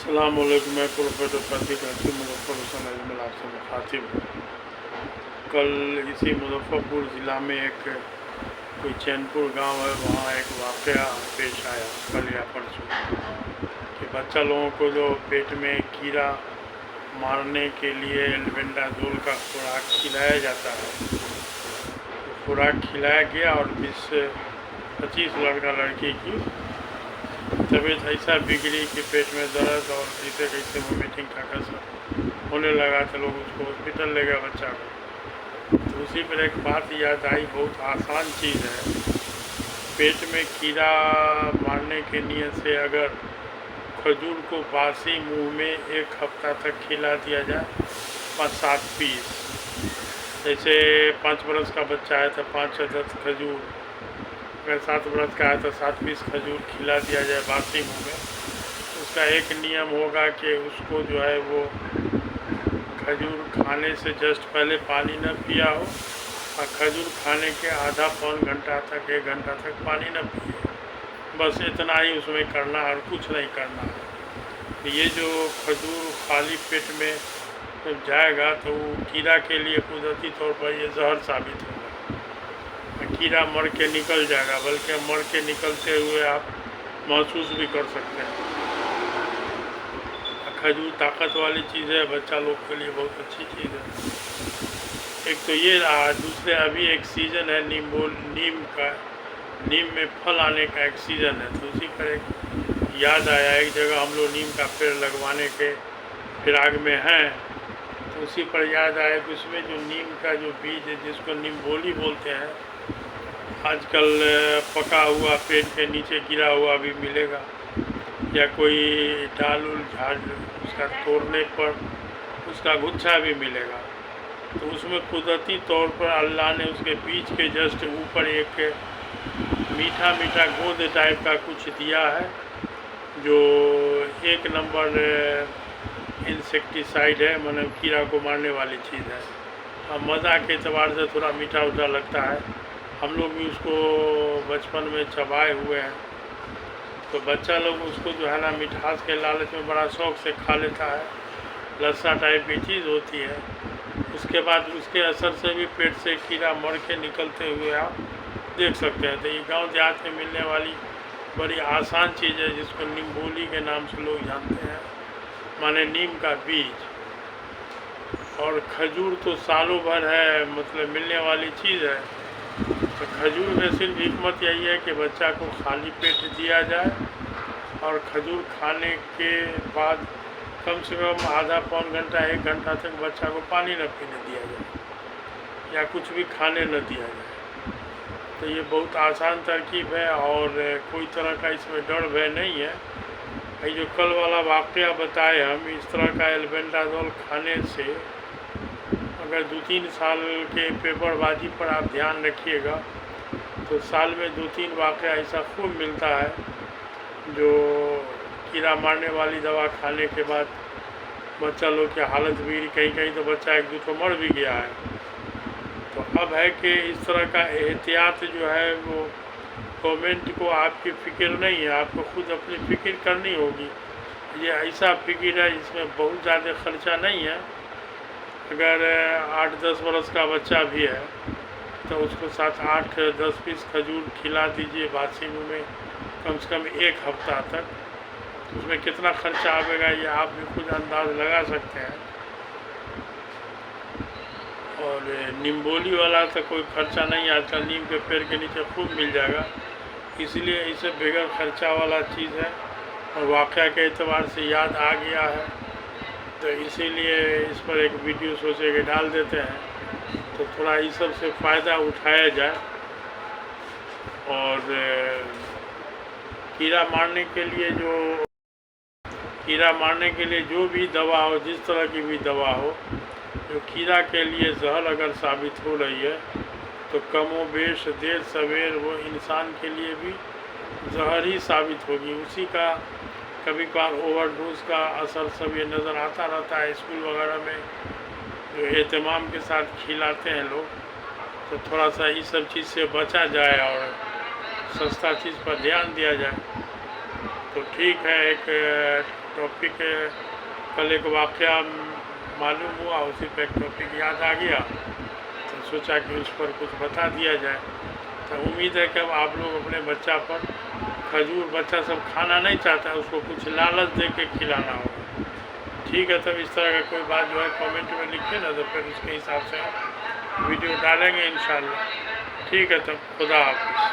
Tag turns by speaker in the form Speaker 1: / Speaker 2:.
Speaker 1: अस्सलाम वालेकुम। मैं प्रोफेसर प्रतीक हाकिम मुजफ्फर हुसैन अजमल आपसे मुखातिब हूँ। कल इसी मुजफ्फरपुर ज़िला में एक कोई चैनपुर गांव है, वहाँ एक वाक़या पेश आया कल या परसों कि बच्चा लोगों को जो पेट में कीड़ा मारने के लिए एल्बेंडाजोल का खुराक खिलाया जाता है, तो खुराक खिलाया गया और 20-25 लड़का लड़की की तबीयत ऐसा बिगड़ी कि पेट में दर्द और जैसे कैसे वोमिटिंग का कसर होने लगा, तो लोग उसको हॉस्पिटल ले गए बच्चा को। तो उसी पर एक बात याद आई, बहुत आसान चीज़ है। पेट में कीड़ा मारने के नियत से अगर खजूर को बासी मुंह में 1 हफ्ता तक खिला दिया जाए 5-7 पीस, जैसे 5 बरस का बच्चा है तो 5 से 10 खजूर, अगर 7 बरस का है तो 7 पीस खजूर खिला दिया जाए बासी मुंह में। उसका एक नियम होगा कि उसको जो है वो खजूर खाने से जस्ट पहले पानी न पिया हो और खजूर खाने के आधा पौन घंटा तक 1 घंटा तक पानी न पिए। बस इतना ही उसमें करना और कुछ नहीं करना है। ये जो खजूर खाली पेट में जब जाएगा तो वो कीड़ा के लिए कुदरती तौर पर ये जहर साबित होगा। कीड़ा मर के निकल जाएगा, बल्कि मर के निकलते हुए आप महसूस भी कर सकते हैं। खजूर ताकत वाली चीज़ है, बच्चा लोग के लिए बहुत अच्छी चीज़ है। एक तो ये रहा, दूसरे अभी एक सीज़न है नीम में फल आने का एक सीज़न है, तो उसी पर एक याद आया, एक जगह हम लोग नीम का पेड़ लगवाने के फिराक में हैं, तो उसी पर याद आया कि उसमें जो नीम का जो बीज है, जिसको नीमबोली बोलते हैं, आजकल पका हुआ पेड़ के नीचे गिरा हुआ भी मिलेगा, या कोई डाल झाड़ उसका तोड़ने पर उसका गुच्छा भी मिलेगा। तो उसमें कुदरती तौर पर अल्लाह ने उसके बीज के जस्ट ऊपर एक मीठा मीठा गोंद टाइप का कुछ दिया है, जो 1 नंबर इंसेक्टिसाइड है, मतलब कीड़ा को मारने वाली चीज़ है। अब मज़ा के एतबार से थोड़ा मीठा उठा लगता है, हम लोग भी उसको बचपन में चबाए हुए हैं, तो बच्चा लोग उसको जो है ना मिठास के लालच में बड़ा शौक़ से खा लेता है, लस्सा टाइप की चीज़ होती है। उसके बाद उसके असर से भी पेट से कीड़ा मर के निकलते हुए आप देख सकते हैं। तो ये गांव देहात में मिलने वाली बड़ी आसान चीज़ है, जिसको नीमबोली के नाम से लोग जानते हैं, माने नीम का बीज। और खजूर तो सालों भर है, मतलब मिलने वाली चीज़ है। तो खजूर में सिर्फ हिकमत यही है कि बच्चा को खाली पेट दिया जाए और खजूर खाने के बाद कम से कम आधा पौन घंटा 1 घंटा तक बच्चा को पानी न पीने दिया जाए या कुछ भी खाने न दिया जाए। तो ये बहुत आसान तरकीब है और कोई तरह का इसमें डर भय नहीं है। ये जो कल वाला वाक़या बताए हम, इस तरह का एल्बेंडाजोल खाने से अगर 2-3 साल के पेपरबाजी पर आप ध्यान रखिएगा तो साल में 2-3 वाक़या ऐसा खूब मिलता है, जो कीड़ा मारने वाली दवा खाने के बाद बच्चा लोग की हालत बिगड़ी, कहीं कहीं तो बच्चा 1-2 तो मर भी गया है। तो अब है कि इस तरह का एहतियात जो है वो गवर्नमेंट को आपकी फ़िक्र नहीं है, आपको खुद अपनी फ़िक्र करनी होगी। ये ऐसा फ़िक्र है जिसमें बहुत ज़्यादा ख़र्चा नहीं है। अगर 8-10 बरस का बच्चा भी है तो उसको 7-8-10 पीस खजूर खिला दीजिए बासी मुँह में कम से कम 1 हफ्ता तक, उसमें कितना खर्चा आएगा ये आप भी खुद अंदाज़ लगा सकते हैं। और नीमबोली वाला तो कोई खर्चा नहीं, आजकल नीम के पेड़ के नीचे खूब मिल जाएगा, इसलिए इसे बगैर खर्चा वाला चीज़ है। और वाक़या के एतबार से याद आ गया है, तो इसीलिए इस पर एक वीडियो सोचे कि डाल देते हैं, तो थोड़ा इस सब से फ़ायदा उठाया जाए। और कीड़ा मारने के लिए जो भी दवा हो, जिस तरह की भी दवा हो, जो कीड़ा के लिए जहर अगर साबित हो रही है तो कमोबेश देर सवेर वो इंसान के लिए भी जहर ही साबित होगी। उसी का कभी कभार ओवरडोज का असर सब ये नज़र आता रहता है। स्कूल वगैरह में जो एहतमाम के साथ खिलाते हैं लोग, तो थोड़ा सा इस सब चीज़ से बचा जाए और सस्ता चीज़ पर ध्यान दिया जाए। تو ٹھیک ہے، ایک ٹاپک کل ایک واقعہ معلوم ہوا، اسی پہ ایک ٹاپک یاد آ گیا تو سوچا کہ اس پر کچھ بتا دیا جائے۔ تو امید ہے کہ اب آپ لوگ اپنے بچہ پر کھجور، بچہ سب کھانا نہیں چاہتا ہے، اس کو کچھ لالچ دے کے کھلانا ہوگا۔ ٹھیک ہے، تب اس طرح کا کوئی بات جو ہے کامنٹ میں لکھے نا، تو پھر اس کے حساب سے ہم ویڈیو ڈالیں گے انشاءاللہ۔ ٹھیک ہے، تب خدا حافظ۔